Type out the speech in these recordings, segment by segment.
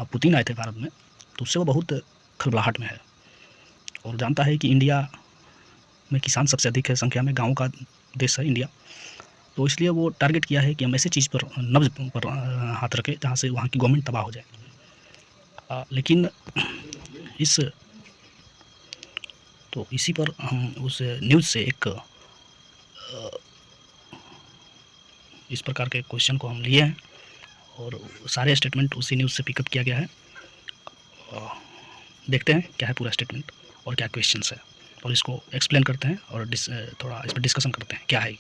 Putin आए थे भारत में, तो उससे वो बहुत खलबलाहट में है और जानता है कि इंडिया में किसान सबसे अधिक है संख्या में, गाँव का देश है इंडिया। तो इसलिए वो टारगेट किया है कि हम ऐसे चीज़ पर नब्ज़ पर हाथ रखें जहाँ से वहाँ की गवर्नमेंट तबाह हो जाए। लेकिन इसी पर हम उस न्यूज़ से एक इस प्रकार के क्वेश्चन को हम लिए हैं और सारे स्टेटमेंट उसी न्यूज़ से पिकअप किया गया है। देखते हैं क्या है पूरा स्टेटमेंट और क्या क्वेश्चंस है, और इसको एक्सप्लेन करते हैं और थोड़ा इस पर डिस्कशन करते हैं क्या है।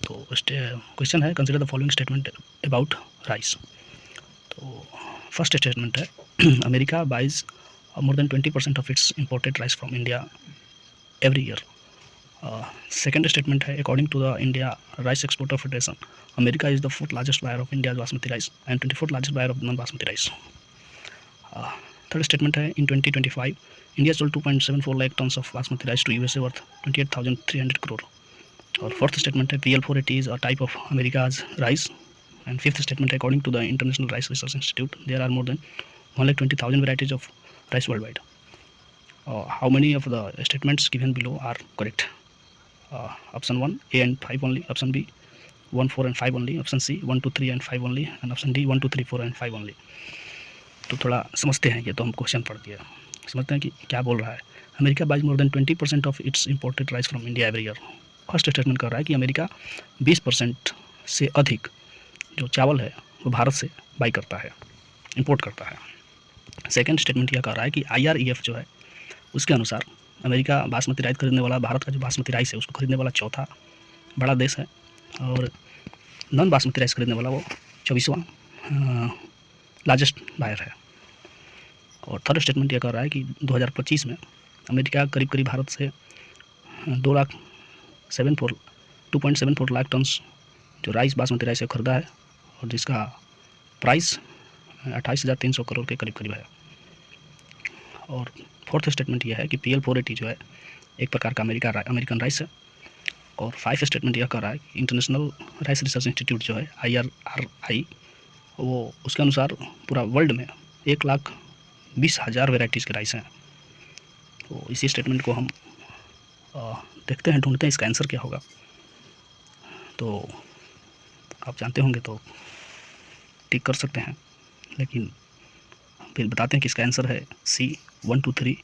तो क्वेश्चन है, consider the following statement about rice. तो फर्स्ट स्टेटमेंट है, America buys more than 20% of its imported rice from India every year. Second statement है, according to the India Rice Exporter Federation, America is the 4th largest buyer of India's basmati rice and 24th largest buyer of non-basmati rice. Third statement है, in 2025, India sold 2.74 lakh tons of basmati rice to USA worth 28,300 crore. और fourth statement है, PL480 is a type of America's rice. And fifth statement, according to the International Rice Research Institute, there are more than 120,000 varieties of rice worldwide. How many of the statements given below are correct? Option 1, A and 5 only. Option B, 1, 4 and 5 only. Option C, 1, 2, 3 and 5 only. And option D, 1, 2, 3, 4 and 5 only. तो थोड़ा समझते हैं, ये तो हम question पढ़ दिया, समझते हैं कि क्या बोल रहा है। America buys more than 20% of its imported rice from India every year. First statement कर रहा है कि अमेरिका 20% से अधिक जो चावल है वो भारत से बाई करता है, इंपोर्ट करता है। सेकंड स्टेटमेंट यह कह रहा है कि IREF जो है उसके अनुसार अमेरिका बासमती राइस खरीदने वाला, भारत का जो बासमती राइस है उसको खरीदने वाला चौथा बड़ा देश है और नॉन बासमती राइस खरीदने वाला वो 24वां लार्जेस्ट बायर है। और थर्ड स्टेटमेंट यह कह रहा है कि 2025 में अमेरिका करीब करीब भारत से 2.74 लाख टन जो राइस बासमती राइस है खरीदा है और जिसका प्राइस 28,300 करोड़ के करीब करीब है। और फोर्थ स्टेटमेंट यह है कि PL480 जो है एक प्रकार का अमेरिकन राइस है। और 5 स्टेटमेंट यह कर रहा है कि इंटरनेशनल राइस रिसर्च इंस्टीट्यूट जो है IRI, वो उसके अनुसार पूरा वर्ल्ड में 1,20,000 वेराइटीज़ के राइस हैं। तो इसी स्टेटमेंट को हम देखते हैं, ढूंढते हैं इसका आंसर क्या होगा। तो आप जानते होंगे तो टिक कर सकते हैं, लेकिन फिर बताते हैं कि इसका आंसर है C, 1, 2, 3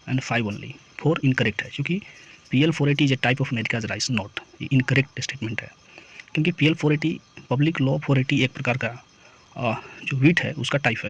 एंड 5 ओनली। 4 इनकरेक्ट है, क्योंकि PL480 is a type of America's rice, not. ये इनकरेक्ट स्टेटमेंट है, क्योंकि PL480 पब्लिक लॉ 480 एक प्रकार का जो व्हीट है उसका टाइप है।